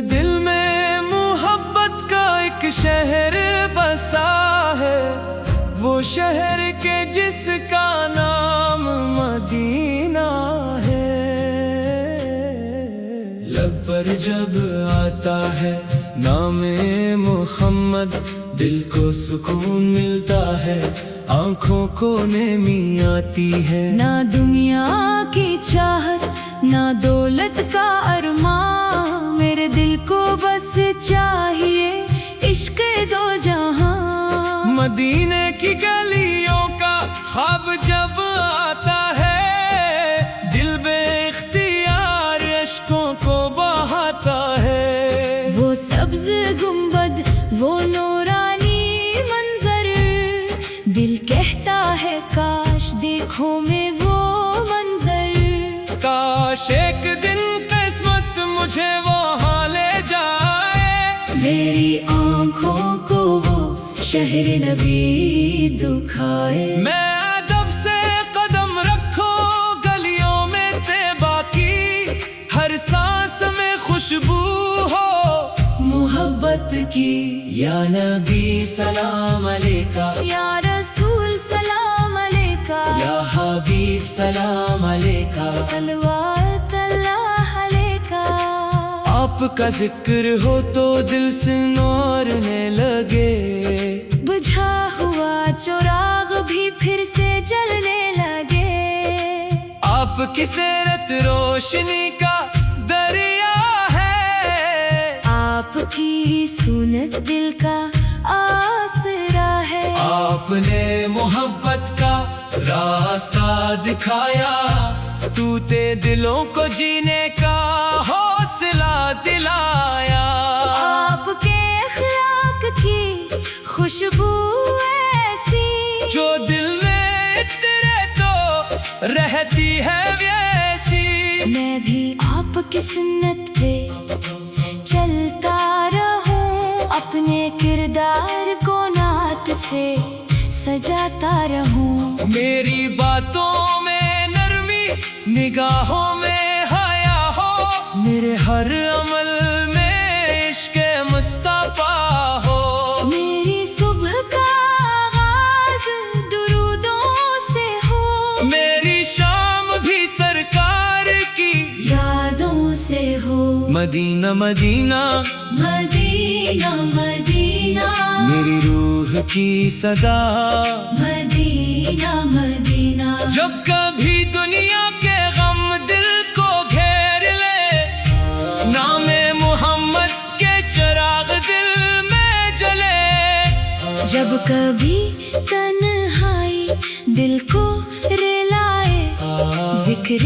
دل میں محبت کا ایک شہر بسا ہے، وہ شہر کے جس کا نام مدینہ ہے۔ لب پر جب آتا ہے نام محمد، دل کو سکون ملتا ہے، آنکھوں کو نرمی آتی ہے۔ نہ دنیا کی چاہت نہ دولت کا ارمان، میرے دل کو بس چاہیے عشق دو جہاں۔ مدینے کی گلیوں کا خواب جب آتا ہے، دل بے اختیار اشکوں کو بہاتا ہے۔ وہ سبز گنبد، وہ نورانی منظر، دل کہتا ہے کاش دیکھوں میں وہ منظر۔ کاش ایک دن قسمت مجھے وہاں لے جائے، میری آنکھوں کو وہ شہر نبی دکھائے۔ میں ادب سے قدم رکھوں گلیوں میں طیبہ کی، ہر سانس میں خوشبو ہو محبت کی۔ یا نبی سلام علیکہ، یا رسول سلام علیکہ، یا حبیب سلام علیکہ، صلوات اللہ علیکہ۔ آپ کا ذکر ہو تو دل سے نورنے لگے، بجھا ہوا چراغ بھی پھر سے جلنے لگے۔ آپ کی سیرت روشنی کا دریا ہے، آپ کی سنت دل کا آسرا ہے۔ آپ نے محبت کا راستہ دکھایا، ٹوٹے دلوں کو جینے کا حوصلہ دلایا۔ آپ کے اخلاق کی خوشبو ایسی، جو دل میں اترے تو رہتی ہے ویسی۔ میں بھی آپ کی سنت پہ چلتا رہوں، اپنے کردار کو نعت سے سجاتا رہوں۔ میری باتوں میں نرمی، نگاہوں میں حیا ہو، میرے ہر عمل میں عشق مصطفیٰ ہو۔ میری صبح کا آغاز درودوں سے ہو، میری شام بھی سرکار کی یادوں سے ہو۔ مدینہ مدینہ مدینہ مدینہ، میری روح کی صدا، مدینہ مدینہ۔ جب کبھی دنیا کے غم دل کو گھیر لے، نام محمد کے چراغ دل میں جلے۔ جب کبھی تنہائی دل کو رلائے، ذکر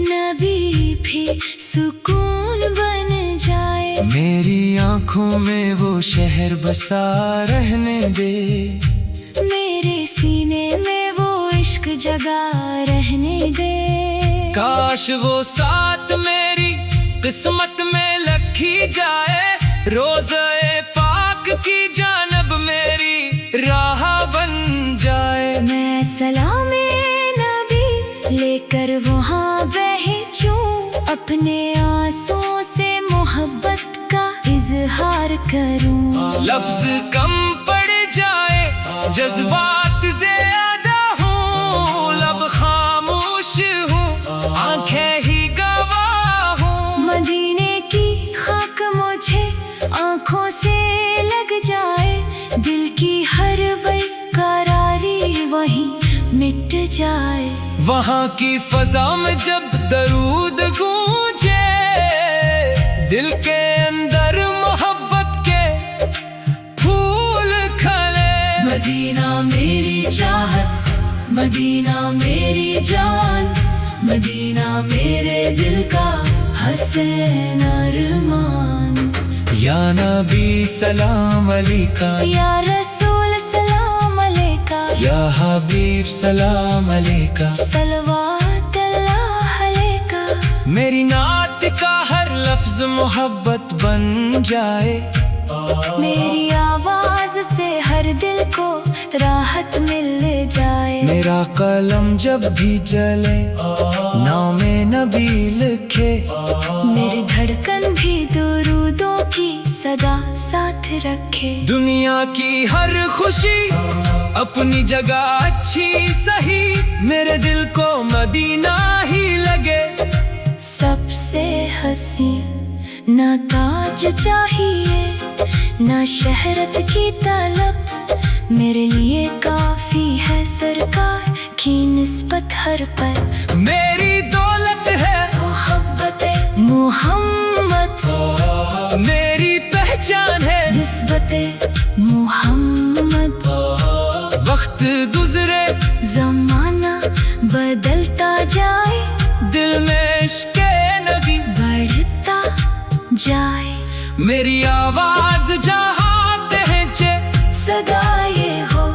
نبی بھی سکون بن جائے۔ میری آنکھوں میں وہ شہر بسا رہنے دے، میرے سینے میں وہ عشق جگہ رہنے دے۔ کاش وہ ساتھ میری قسمت میں لکھی جائے، روزے پاک کی جانب میری راہ بن جائے۔ میں سلام نبی لے کر وہاں بہچوں، اپنے آنسوں سے محبت کا اظہار کروں۔ لفظ کم پڑ جائے، جذبات زیادہ ہوں، لب خاموش ہوں، آنکھیں ہی گواہ ہوں۔ مدینے کی خاک مجھے آنکھوں سے لگ جائے، دل کی ہر بے قراری وہیں مٹ جائے۔ وہاں کی فضا میں جب درود گونجے، دل کے اندر محبت کے پھول کھلے۔ مدینہ میری چاہت، مدینہ میری جان، مدینہ میرے دل کا حسین ارمان۔ یا نبی سلام علیکہ، یا رسول سلام علیکہ، یا حبیب سلام علیکہ، صلوات اللہ علیکہ۔ میری نعت کا ہر لفظ محبت بن جائے، میری آواز سے ہر دل کو راحت مل جائے۔ میرا قلم جب بھی چلے نام نبی لکھے، میری دھڑکن بھی درودوں सदा साथ रखे। दुनिया की हर खुशी अपनी जगह अच्छी सही, मेरे दिल को मदीना ही लगे। सबसे हंसी ना ताज चाहिए ना शहरत की तलब, मेरे लिए काफी है सरकार की निस्बत हर पल। मेरी दौलत है मोहब्बत मोहम्मद, मेरी पहचान है निस्बत मोहम्मद। वक्त गुजरे जमाना बदलता जाए, दिल में इश्क़ नबी बढ़ता जाए। मेरी आवाज जहाँ पहुंचे सदा ये हो,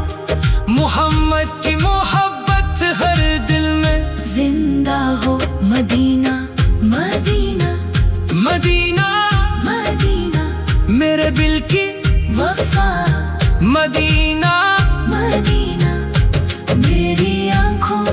मोहम्मद की मोहब्बत हर दिल में जिंदा हो। मदीना मदीना मदीना मदीना, मेरे दिल की वफा मदीना मदीना। मेरी आंखों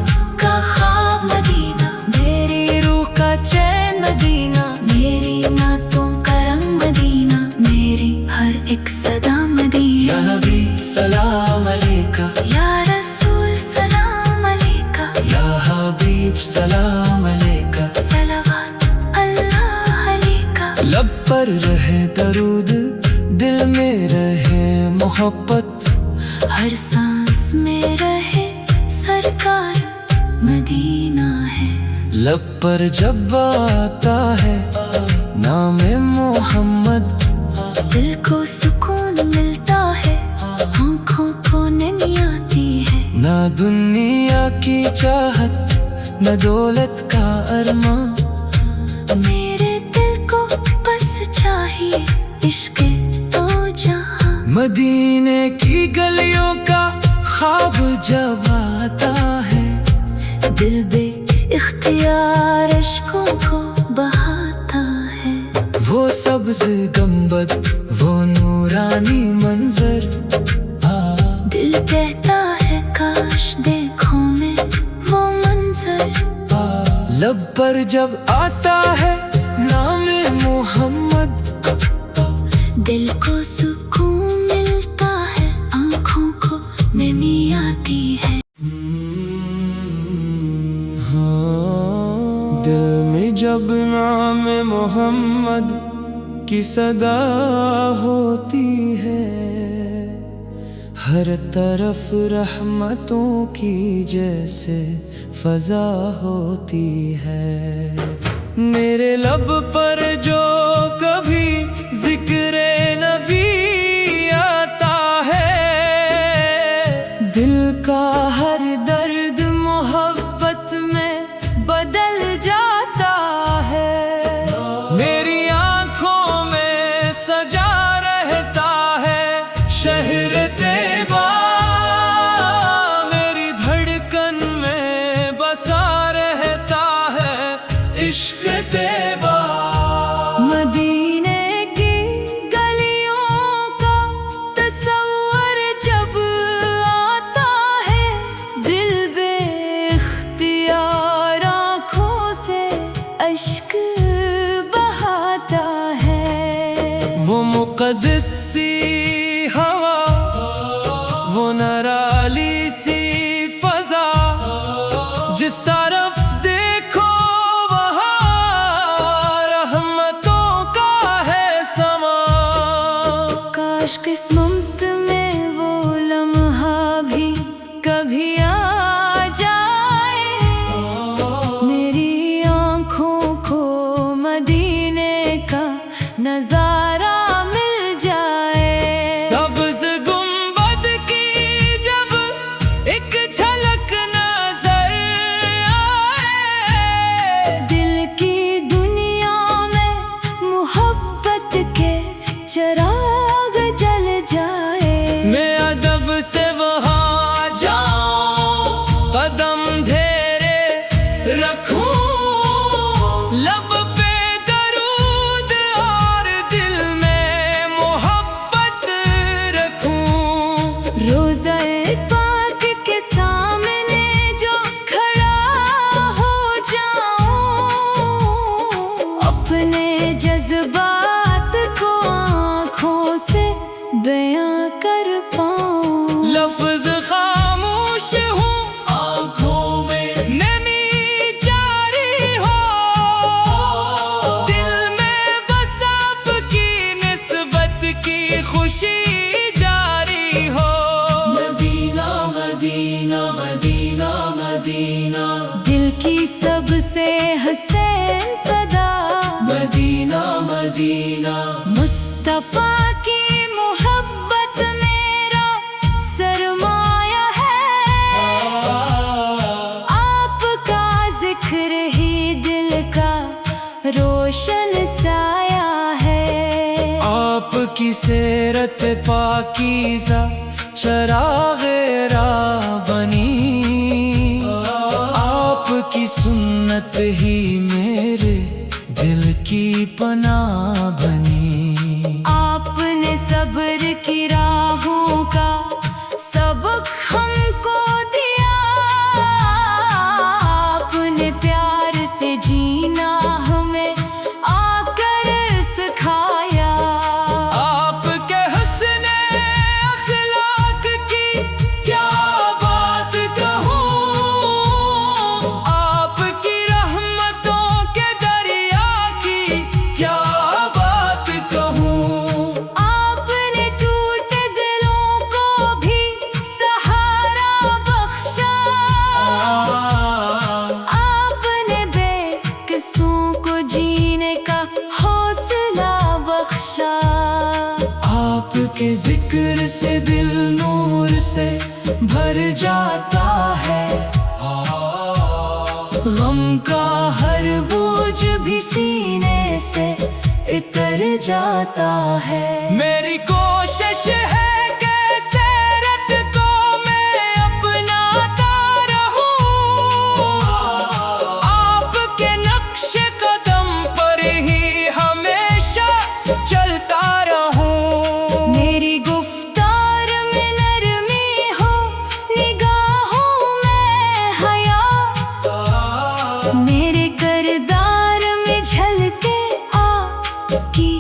का ख्वाब मदीना, मेरी रूह का चैन मदीना, मेरी नातों का रंग मदीना, मेरी हर एक सदा मदीना। या नबी सलाम अलैका, या रसूल सलाम अलैका, या हबीब सलाम अलैका। सलावत अल्लाह अलैका। लब पर रहे दरूद, दिल में रहे मोहब्बत, हर सांस में रहे सरकार मदीना है। लब पर जब आता है नाम मोहम्मद, दिल को सुकून मिलता है, आँखों को नींद आती है। ना दुनिया की चाहत न दौलत का अरमा, मेरे दिल को बस चाहिए इश्क तो जहाँ। मदीने की गलियों का ख्वाब जब आता है, दिल बे इख्तियार इश्कों को बहाता है। वो सब्ज गंबद वो नूरानी मंजर, दिल कहता है काश देखो मैं वो मंजर। लब पर जब आता है नाम मोहम्मद, दिल को सुकून मिलता है, आँखों को नमी आती है। दिल में जब नाम मोहम्मद की सदा होती है, हर तरफ रहमतों की जैसे फजा होती है। मेरे लब पर जो कभी जिक्र नबी आता है, दिल का हर दर्द मोहब्बत में बदल जाता है। मेरी आंखों में सजा रहता है शहर तैबा, मेरी धड़कन में बसा रहता है इश्क तैबा। मदीने की गलियों का तस्वर जब आता है, दिल बे इख्तियार आँखों से अश्क बहाता है। वो मुक़द्दस सी हवा, वो नराली सी फजा, जिस तरफ देखो वहाँ रहमतों का है समा। काश किस्मत में वो लम्हा भी कभी आ जाए, मेरी आँखों को मदीने का नजारा मिल जाए। मदीना, दिल की सबसे हसीन सदा मदीना मदीना, मुस्तफा की मोहब्बत मेरा सरमाया है, आपका जिक्र ही दिल का रोशन साया है। आपकी सीरत पाकीज़ा चराग़े राह बनी, आपकी सुन्नत ही मेरे दिल की पनाह बनी। आपने सब्र की राहों का सबक हमको दिया, आपने प्यार से जीना हमें आकर सिखाया। आपके हुस्न अखलाक की क्या बात कहूँ, आपकी रहमतों के दरिया की क्या बात कहूँ। आपने टूटे दिलों को भी सहारा बख्शा, आपने बेकसों को जीने का हौसला बख्शा। आपके जिक्र से दिल नूर से भर जाता है, गम का हर बोझ भी सीने से उतर जाता है। मेरी कोशिश है कि सीरत को मैं अपनाता रहूं, आपके नक्श कदम पर ही हमेशा चलता रहूं। मेरी गुफ्तार में नरमी हो, निगाहों में हया, मेरे किरदार में झलके आपकी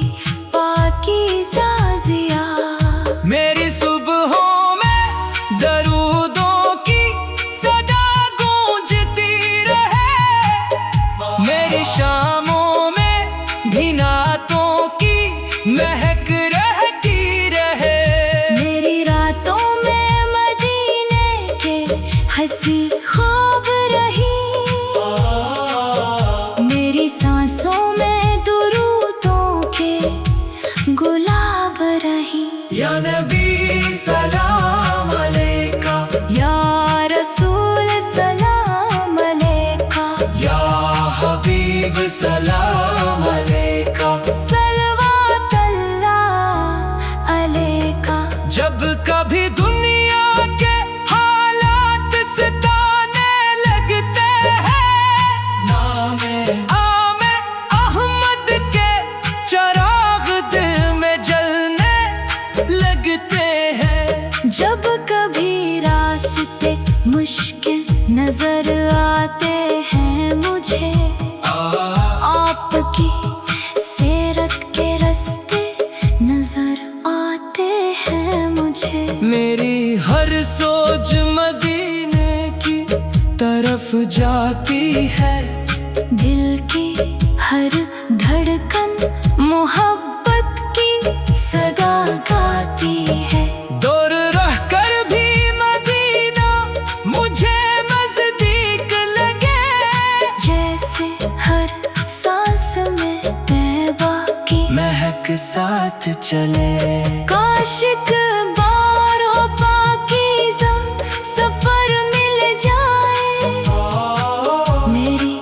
पाकीज़ा ज़िया। मेरी सुबहों में दरूदों की सदा गूंजती रहे, मेरी शामों में भी नातों की महक रहती रहे। मेरी रातों में मदीने के हंसी ख्वाब रही, मेरी सांसों में दुरूदों के गुलाब रही। या नबी सलाम अलैका, या रसूल सलाम अलैका, या हबीब सलाम अलैका। सलवात अल्लाह अलैका। जब कभी दुनिया के हालात सताने लगते हैं, नामे आमे अहमद के चराग दिल में जलने लगते हैं। जब कभी रास्ते मुश्किल नजर आते हैं मुझे, आपकी सीरत के रास्ते नजर आते हैं मुझे। मेरी हर सोच मदीने की तरफ जाती है, दिल की हर धड़कन मोहब्बत की सदा गाती है। दूर रह कर भी मदीना मुझे नजदीक लगे, जैसे हर सांस में तैबा की महक साथ चले। काशिक बारो पाकीज़ा सफर मिल जाए, मेरी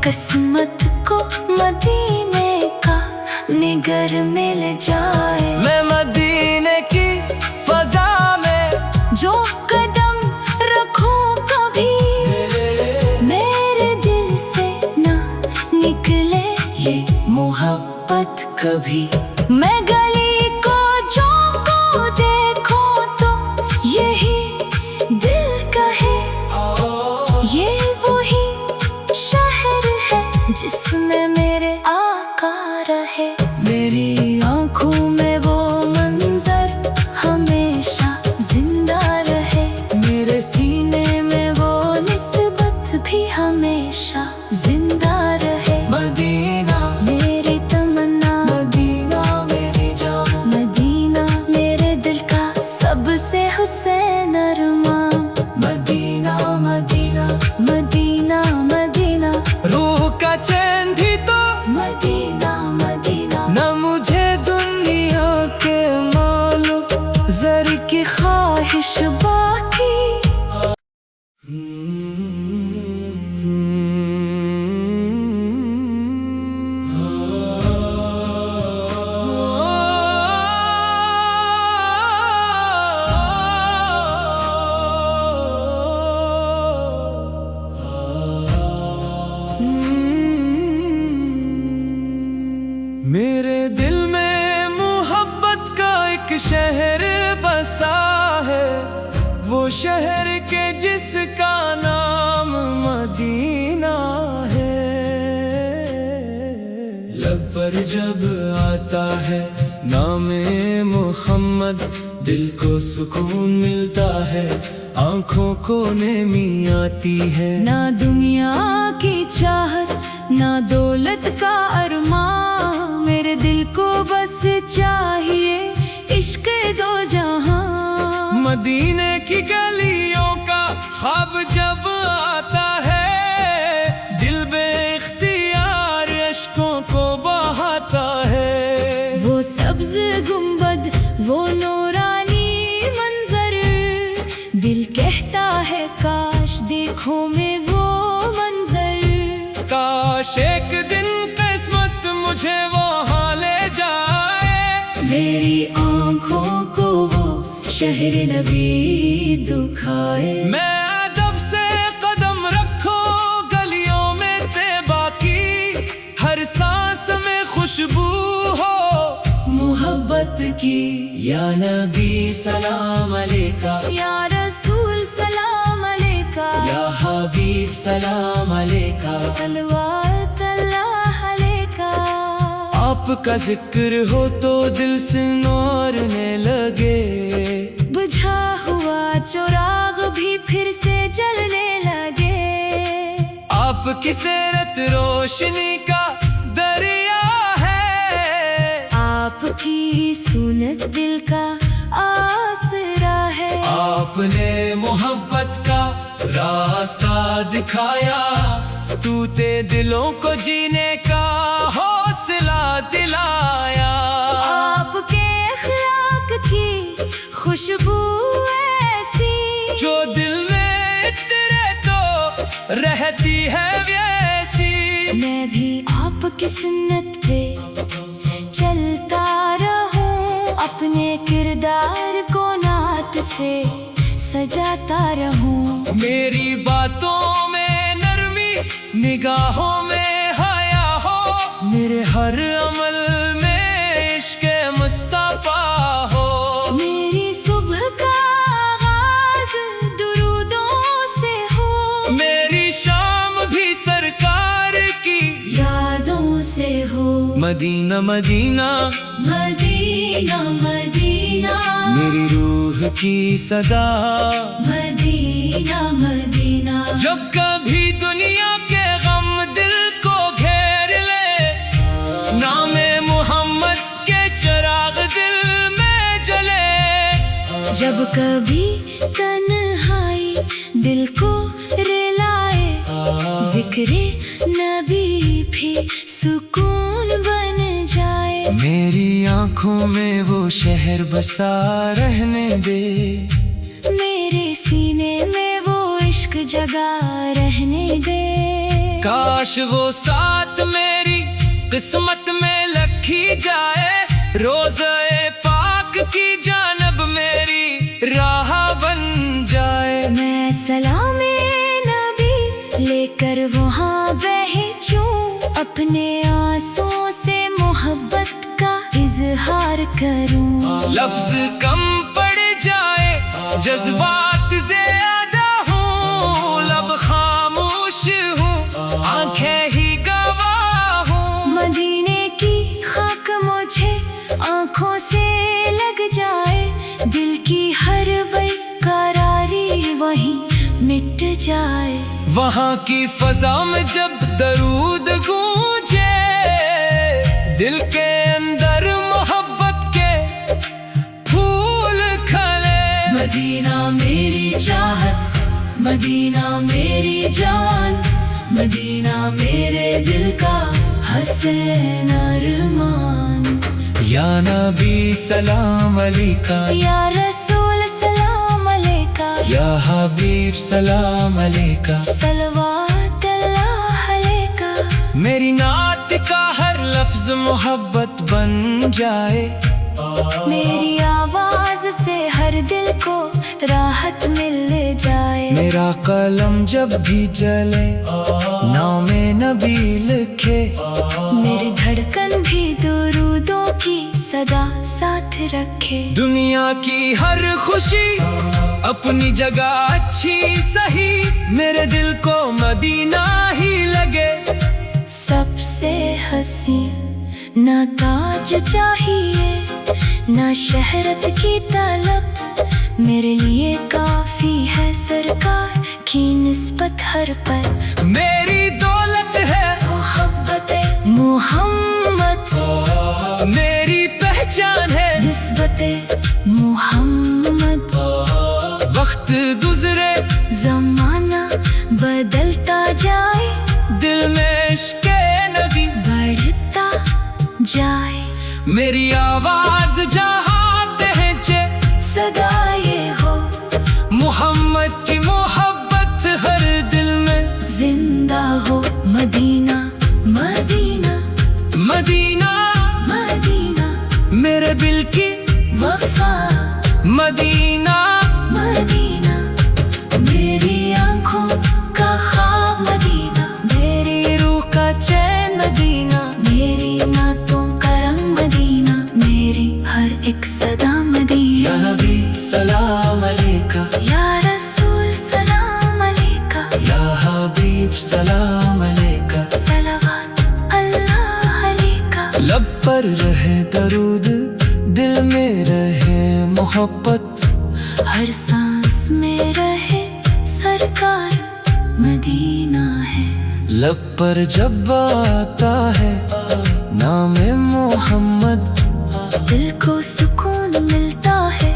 किस्मत को मदीने का निगर मिल जाए। मैं मदीने की फजा में जो कदम रखूं कभी, मेरे दिल से ना निकले ये मोहब्बत कभी। मैं गली को जो को देखूं तो यही दिल कहे, ये वही शहर है जिसमें मेरे आका रहे। मेरी आँखों में वो मंजर हमेशा जिंदा रहे, मेरे सीने में वो निस्बत भी हमेशा जिंदा रहे। मदीना मेरी तमन्ना, मदीना मेरी जान, मदीना मेरे दिल का सबसे हुसैन अरमान। मदीना मदीना शहर के जिसका नाम मदीना है। लब पर जब आता है नामे मोहम्मद, दिल को सुकून मिलता है, आंखों को नेमी आती है। ना दुनिया की चाहत ना दौलत का अरमान, मेरे दिल को बस चाहिए इश्क दो जहां। मदीने की गलियों का ख्वाब जब आता है, दिल बेइख्तियार अश्कों को बहाता है। वो सब्ज गुंबद वो नूरानी मंजर, दिल कहता है काश देखो मैं वो मंजर। काश एक दिन किस्मत मुझे वहाँ ले जाए, मेरी आंखों को वो शहर नबी दुखाए। मैं अदब से कदम रखो गलियों में तैबा की, हर सांस में खुशबू हो मोहब्बत की। या नबी सलाम अलैका, या रसूल सलाम अलैका, या हबीब सलाम अलैका। सलवात अल्लाह अलैका। आपका जिक्र हो तो दिल से नौरने लगे, बुझा हुआ चिराग भी फिर से जलने लगे। आपकी सीरत रोशनी का दरिया है, आपकी सुनत दिल का आसरा है। आपने मोहब्बत का रास्ता दिखाया, टूटे दिलों को जीने का हौसला दिलाया। आपके अखलाक की खुशबू ऐसी, जो दिल में इतरे तो रहती है वैसी। मैं भी आपकी सुन्नत पे चलता रहूं, अपने किरदार को नात से सजाता रहूं। मेरी बातों में नरमी, निगाहों में हया हो, मेरे हर अमल में इश्क मुस्तफा हो। मेरी सुबह का आगाज दुरूदों से हो, मेरी शाम भी सरकार की यादों से हो। मदीना मदीना मदीना मदीना, मेरी रूह की सदा। मदीना मदीना, जब कभी दुनिया के गम दिल को घेर ले, नामे मोहम्मद के चिराग दिल में जले। जब कभी तन्हाई दिल को रिलाए, जिक्रे नबी भी सुकून बन जाए। मेरी आंखों में वो शहर बसा रहने दे, मेरे सीने में वो इश्क जगा रहने दे। काश वो साथ मेरी किस्मत में लिखी जाए, रोज़े पाक की जानब मेरी राह बन जाए। मैं सलामे नबी लेकर वहाँ बहचूं, अपने आंसुओं से मोहब्बत का इजहार करूं। लफ्ज कम पड़ जाए, जज्बात ज़्यादा हूँ, लब खामोश हूँ, आंखें ही गवाह हूँ। मदीने की खाक मुझे आंखों से लग जाए, दिल की हर बेकरारी वहीं मिट जाए। वहाँ की फजा में जब दरूद गूंजे, दिल के अंदर मोहब्बत के फूल खिले। मदीना मेरी चाहत, मदीना मेरी जान, मदीना मेरे दिल का हसन अरमान। या नबी सलाम अलैका, या रसूल सलाम अलैका, या हबीब सलाम अलैका। सलवात अल्लाह अलैका। मेरी नात का हर लफ्ज मोहब्बत बन जाए, मेरी आवाज से हर दिल को राहत मिल जाए। मेरा कलम जब भी जले, नामे नबी लिखे। मेरी धड़कन भी दुरूदों की सदा साथ रखे। दुनिया की हर खुशी अपनी जगह अच्छी सही, मेरे दिल को मदीना ही लगे। सबसे हसी ना ताज चाहिए ना शहरत की तलब, मेरे लिए काफी है सरकार की निस्बत हर पल। मेरी दौलत है मोहब्बत मोहम्मद, मेरी पहचान है निस्बत मोहम्मद। वक्त गुजरे जमाना बदलता जाए, दिल में इश्क़ नबी बढ़ता जाए। मेरी आवाज जहाँ पहुँचे सदा ये हो, मोहम्मद की मोहब्बत हर दिल में जिंदा हो। मदीना मदीना मदीना मदीना, मेरे दिल की वफा मदीना मदीना। मेरी आंखों का ख्वाब मदीना, मेरी रूह का चैन मदीना, मेरी नातों का रंग मदीना, मेरी हर एक सदा मदीना। या नबी सलाम अलैका, या रसूल सलाम अलैका, या हबीब सलाम अलैका। सलावत अल्लाह अलैका। लब पर रहे दरूद, दिल में रहे मोहब्बत, हर सांस में रहे सरकार मदीना है। लब पर जब आता है नाम मोहम्मद, दिल को सुकून मिलता है,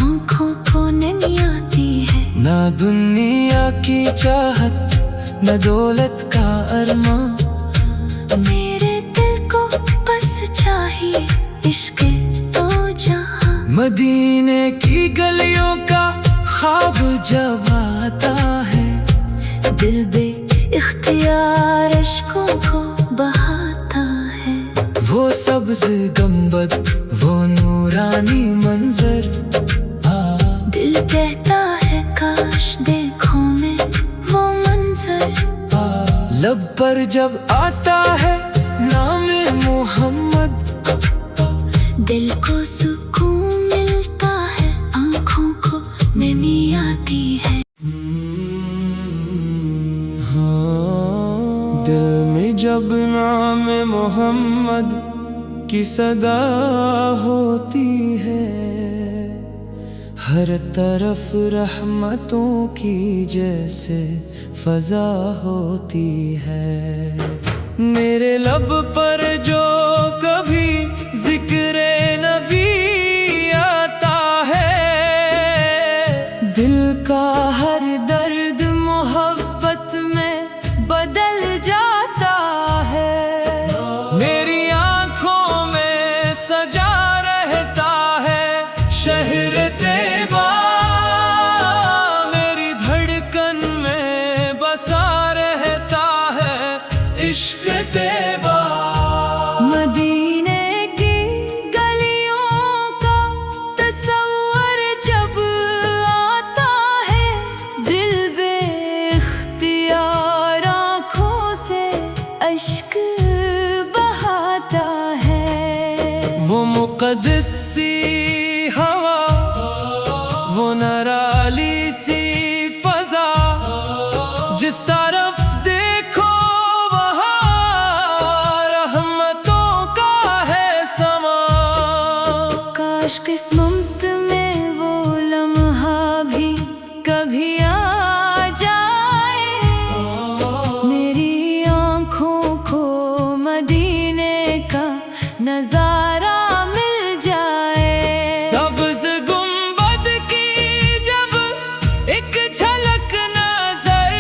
आँखों को नींद आती है। ना दुनिया की चाहत न दौलत का अरमा, मेरे दिल को बस चाहिए इश्क तो जहाँ। मदीने की गलियों का ख्वाब जब आता है, दिल बे इख्तियार अश्कों को बहाता है। वो सब्ज गंबद वो नूरानी मंजर, दिल कहता है काश देखूं मैं वो मंजर। लब पर जब आता है नाम मोहम्मद, दिल को सुकून मिलता है, आँखों को नमी आती है। दिल में जब नाम मोहम्मद की सदा होती है, हर तरफ रहमतों की जैसे फजा होती है। मेरे लब पर जो कभी जिक्र नबी आता है, दिल का हर दर्द मोहब्बत में बदल जाता है। मेरी आंखों में सजा रहता है शहर तैबा, मेरी धड़कन में बसा रहता है इश्क तैबा। मदीने की गलियों का तस्वर जब आता है, दिल बेख्तियार आँखों से अश्क बहाता है। वो मुक़द्दस सी हवा, वो नराली सी फजा, जिस तरफ देखो वहाँ रहमतों का है समा। काश किस्मत में वो लम्हा भी कभी आ जाए, मेरी आँखों को मदीने का नजारा मिल जाए। सब्ज़ गुंबद की जब एक झलक नजर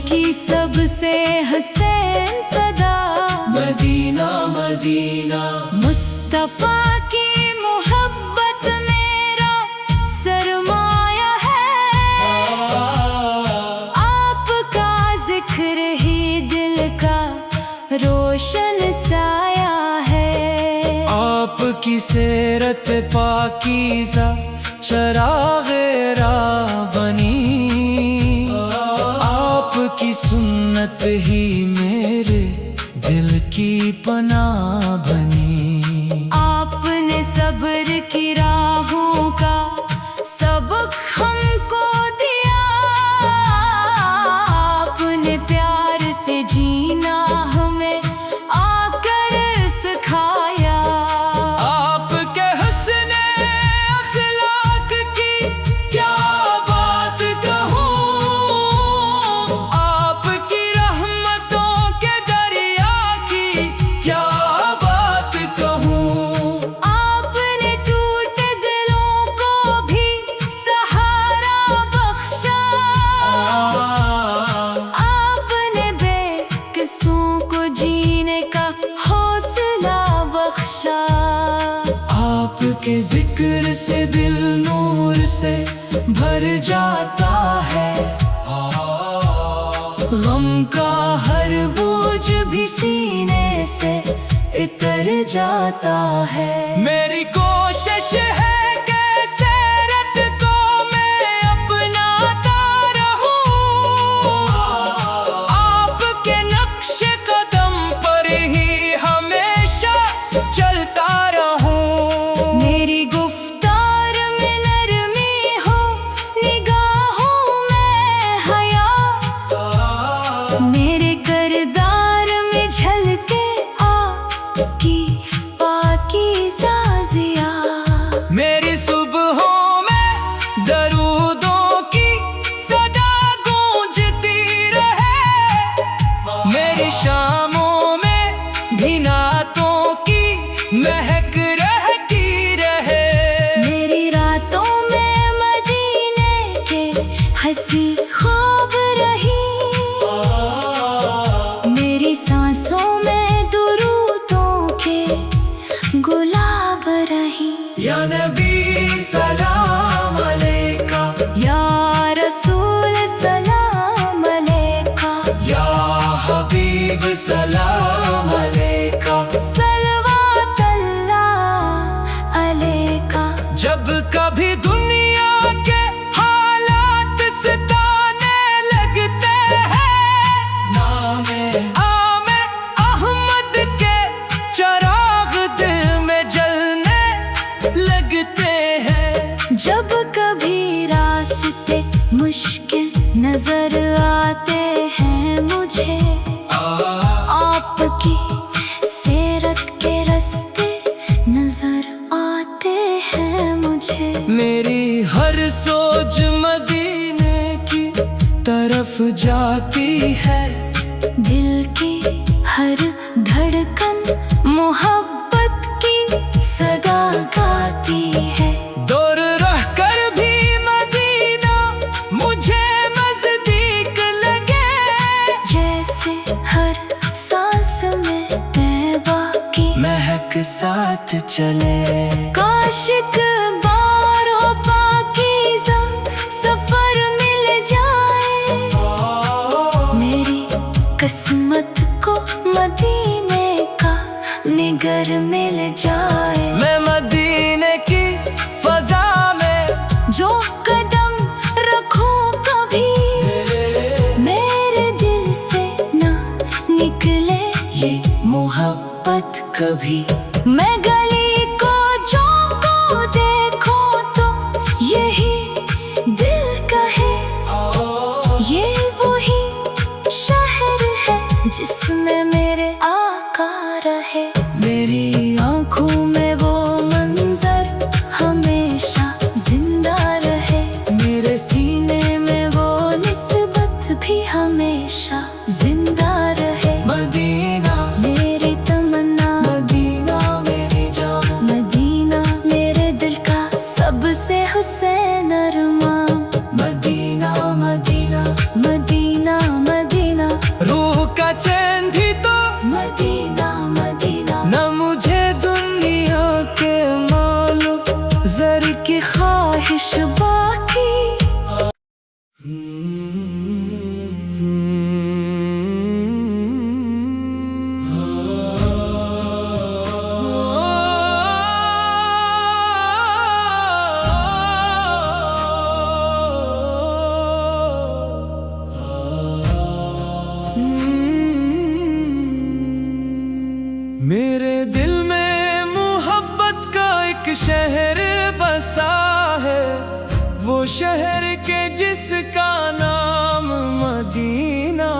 की सबसे हसीन सदा मदीना मदीना। मुस्तफा की मोहब्बत मेरा सरमाया है, आपका जिक्र ही दिल का रोशन साया है। आपकी सीरत पाकीज़ा चराग़े राह बनी, आपकी सुन्नत ही मेरे दिल की पनाह बनी। आपने सब्र की राहों का सबक हमको दिया, आपने प्यार से जीना हमें आकर सिखाया। आपके हुस्ने अखलाक की क्या बात कहूँ, आपकी रहमतों के दरिया की क्या बात कहूँ। आपने टूटे दिलों को भी सहारा बख्शा, आपने बेकसों को जीने का हौसला बख्शा। आपके जिक्र से दिल नूर से भर जाता है, गम का हर बोझ भी सीने से उतर जाता है। मेरी कोशिश है कि सीरत को मैं अपनाता रहूं, आपके नक्श कदम पर ही हमेशा चलता रहूं। मेरी गुफ्तार में नरमी हो, निगाहों में हया, मेरे किरदार में झलके आपकी पाकीज़ा ज़िया। मेरी सुबहों में दरूदों की सदा गूंजती रहे, मेरी शामों में भी नातों की महक रहती रहे। मेरी रातों में मदीने के हंसी ख्वाब रही, मेरी सांसों में दुरूदों के गुलाब रही। या नबी सलाम अलैका, या रसूल सलाम अलैका, या हबीब सलाम अलैका। सलवात अल्लाह अलैका। जब कभी दुनिया के हालात सताने लगते हैं, नामे आमे अहमद के चराग दिल में जलने लगते हैं। जब कभी रास्ते मुश्किल नजर आते हैं मुझे, आपकी सीरत के रास्ते नजर आते हैं मुझे। मेरी हर सोच मदीने की तरफ जाती है, दिल की हर धड़कन मोहब्बत की सदा गाती है। दूर रह कर भी मदीना मुझे नजदीक लगे, जैसे हर सांस में तैबा की महक साथ चले। काशिक बारो पाकीज़ा सफर मिल जाए, मेरी किस्मत को मदीने का निगर मिल जाए। मैं मदीने की फजा में जो कदम रखूं कभी, मेरे दिल से ना निकले ये मोहब्बत कभी। मैं गली को जो को देखूं तो यही दिल कहे, ये वही शहर है जिसमें मेरे आका रहे। मेरी आंखों में वो मंजर हमेशा जिंदा रहे, मेरे सीने में वो निस्बत भी हमेशा जिंदा रहे। मदीना मेरी तमन्ना, मदीना मेरी जान, मदीना मेरे दिल का सबसे हुसैन अरमान। मदीना मदीना मदीना मदीना میرے دل میں محبت کا ایک شہر بسا ہے، وہ شہر کے جس کا نام مدینہ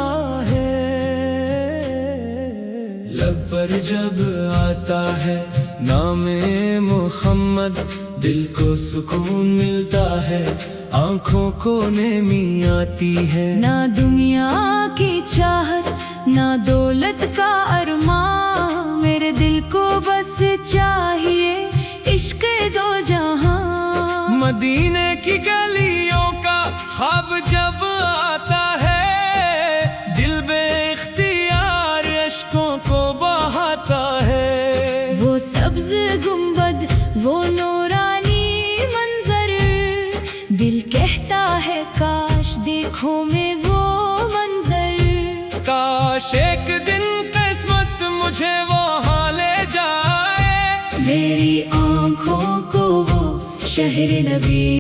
ہے۔ لب پر جب آتا ہے نام محمد، دل کو سکون ملتا ہے، آنکھوں کو نرمی آتی ہے۔ نہ دنیا کی چاہت نہ دولت کا ارمان، میرے دل کو بس چاہیے عشق دو جہاں۔ مدینے کی گلیوں کا خواب جب آتا ہے، دل بے اختیار اشکوں کو بہاتا ہے۔ وہ سبز گنبد، وہ نورانی منظر، دل کہتا ہے کاش دیکھوں میں وہ منظر۔ کاش ایک دن قسمت مجھے وہاں لے جائے، میری آنکھوں کو وہ شہر نبی